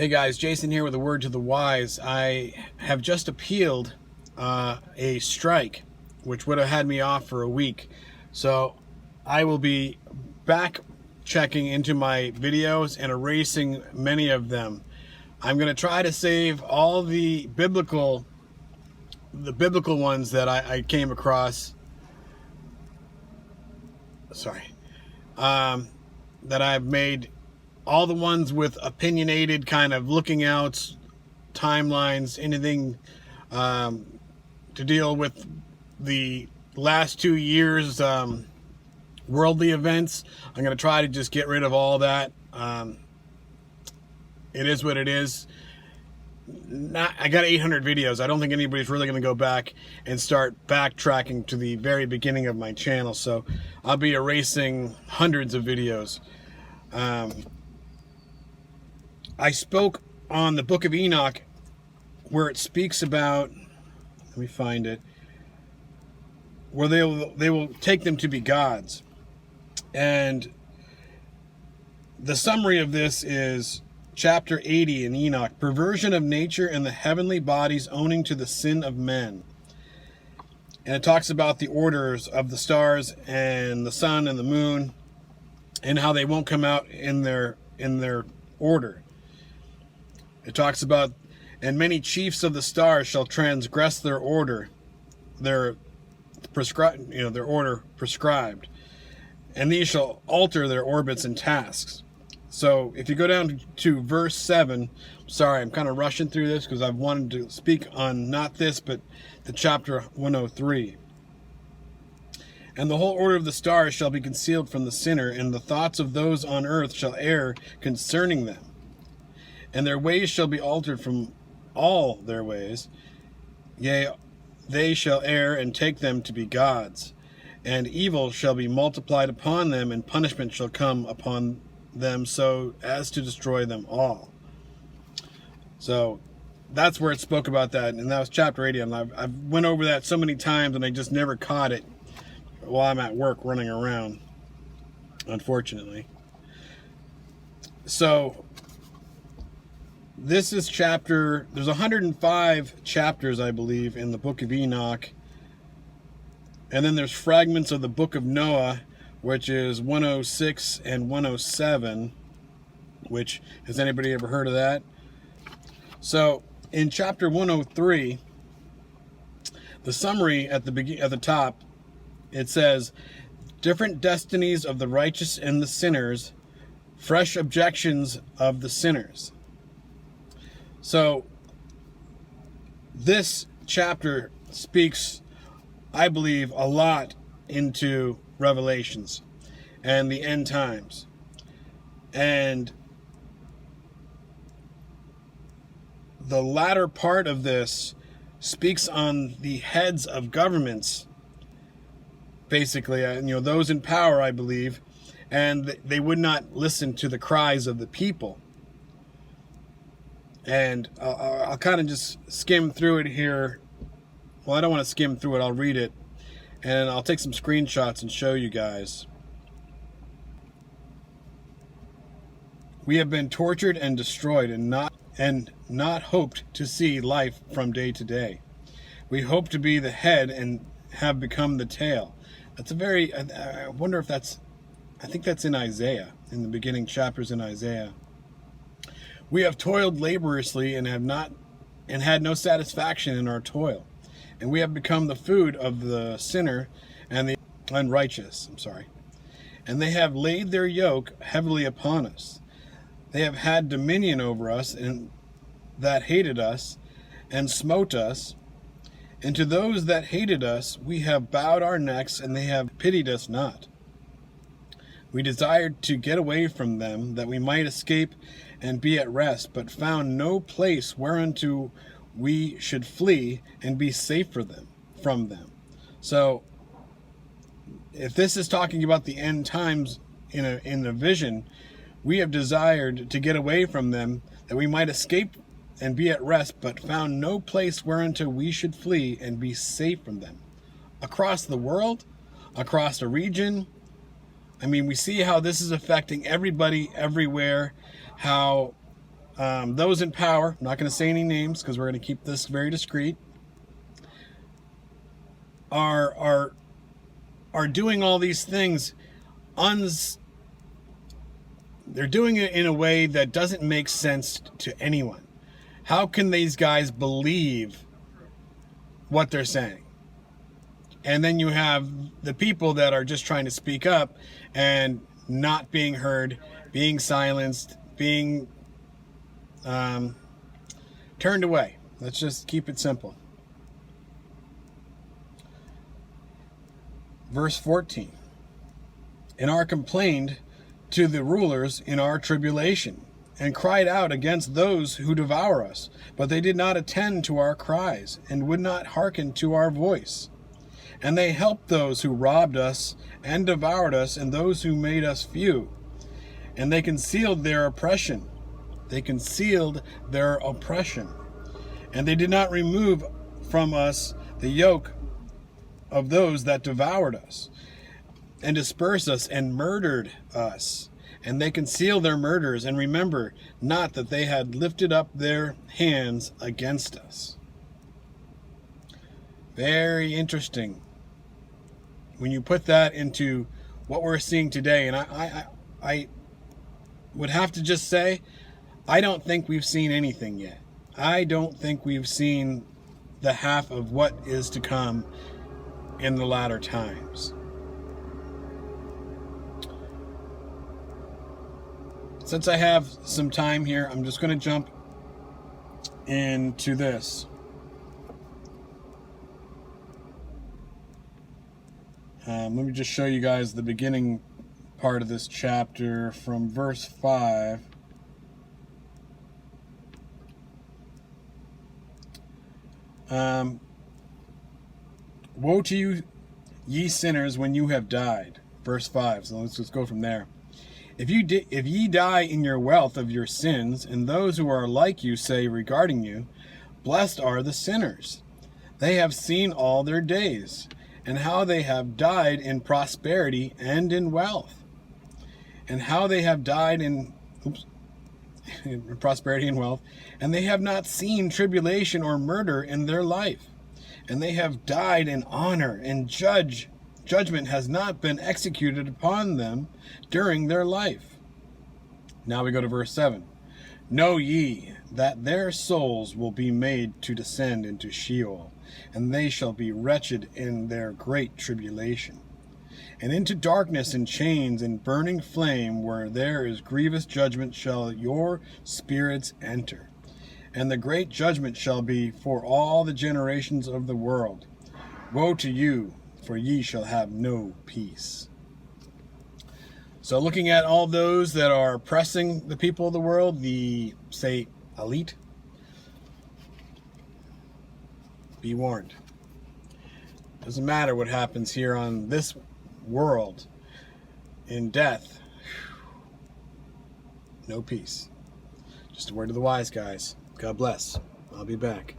Hey guys, Jason here with a word to the wise. I have just appealed a strike, which would have had me off for a week. So I will be back checking into my videos and erasing many of them. I'm going to try to save all the biblical ones that I came across. That I've made. All the ones with opinionated kind of looking out timelines, anything to deal with the last 2 years worldly events. I'm going to try to just get rid of all that. It is what it is. I got 800 videos. I don't think anybody's really going to go back and start backtracking to the very beginning of my channel, so I'll be erasing hundreds of videos. I spoke on the book of Enoch where it speaks about, let me find it, where they will take them to be gods. And the summary of this is chapter 80 in Enoch, perversion of nature and the heavenly bodies owning to the sin of men. And it talks about the orders of the stars and the sun and the moon and how they won't come out in their order. It talks about, and many chiefs of the stars shall transgress their order, their order prescribed, and these shall alter their orbits and tasks. So if you go down to verse 7, sorry, I'm kind of rushing through this because I've wanted to speak on not this, but the chapter 103. And the whole order of the stars shall be concealed from the sinner, and the thoughts of those on earth shall err concerning them. And their ways shall be altered from all their ways. Yea, they shall err and take them to be gods. And evil shall be multiplied upon them, and punishment shall come upon them so as to destroy them all. So that's where it spoke about that. And that was chapter 80. And I've went over that so many times and I just never caught it while I'm at work running around, unfortunately. So this is there's 105 chapters, I believe, in the book of Enoch. And then there's fragments of the book of Noah, which is 106 and 107, which, has anybody ever heard of that? So in chapter 103, the summary at the top, it says, different destinies of the righteous and the sinners, fresh objections of the sinners. So this chapter speaks, I believe, a lot into Revelations and the end times. And the latter part of this speaks on the heads of governments, basically, those in power, I believe, and they would not listen to the cries of the people. And I'll kind of just skim through it here. Well, I don't want to skim through it. I'll read it. And I'll take some screenshots and show you guys. We have been tortured and destroyed and not hoped to see life from day to day. We hope to be the head and have become the tail. That's a very, I wonder if I think that's in Isaiah, in the beginning chapters in Isaiah. We have toiled laboriously and had no satisfaction in our toil. And we have become the food of the sinner and the unrighteous. And they have laid their yoke heavily upon us. They have had dominion over us and that hated us and smote us. And to those that hated us, we have bowed our necks, and they have pitied us not. We desired to get away from them, that we might escape and be at rest, but found no place whereunto we should flee and be safe from them. So, if this is talking about the end times in a vision, we have desired to get away from them, that we might escape and be at rest, but found no place whereunto we should flee and be safe from them. Across the world, across a region, I mean, we see how this is affecting everybody everywhere, how those in power, I'm not going to say any names because we're going to keep this very discreet, are doing all these things. They're doing it in a way that doesn't make sense to anyone. How can these guys believe what they're saying? And then you have the people that are just trying to speak up and not being heard, being silenced, being turned away. Let's just keep it simple. Verse 14. And are complained to the rulers in our tribulation, and cried out against those who devour us. But they did not attend to our cries, and would not hearken to our voice. And they helped those who robbed us and devoured us, and those who made us few. And they concealed their oppression. They concealed their oppression. And they did not remove from us the yoke of those that devoured us, and dispersed us, and murdered us. And they concealed their murders, and remember not that they had lifted up their hands against us. Very interesting when you put that into what we're seeing today. And I would have to just say, I don't think we've seen anything yet. I don't think we've seen the half of what is to come in the latter times. Since I have some time here, I'm just going to jump into this. Let me just show you guys the beginning part of this chapter from verse 5. Woe to you, ye sinners, when you have died. Verse 5. So let's just go from there. If ye die in your wealth of your sins, and those who are like you say regarding you, blessed are the sinners. They have seen all their days, and how they have died in prosperity and in wealth, and how they have died in prosperity and wealth, and they have not seen tribulation or murder in their life, and they have died in honor, and judgment has not been executed upon them during their life. Now we go to verse 7. Know ye that their souls will be made to descend into Sheol, and they shall be wretched in their great tribulation, and into darkness and chains and burning flame, where there is grievous judgment shall your spirits enter. And the great judgment shall be for all the generations of the world. Woe to you, for ye shall have no peace. So looking at all those that are oppressing the people of the world, the, say, elite, be warned. Doesn't matter what happens here on this world. In death, no peace. Just a word to the wise, guys. God bless. I'll be back.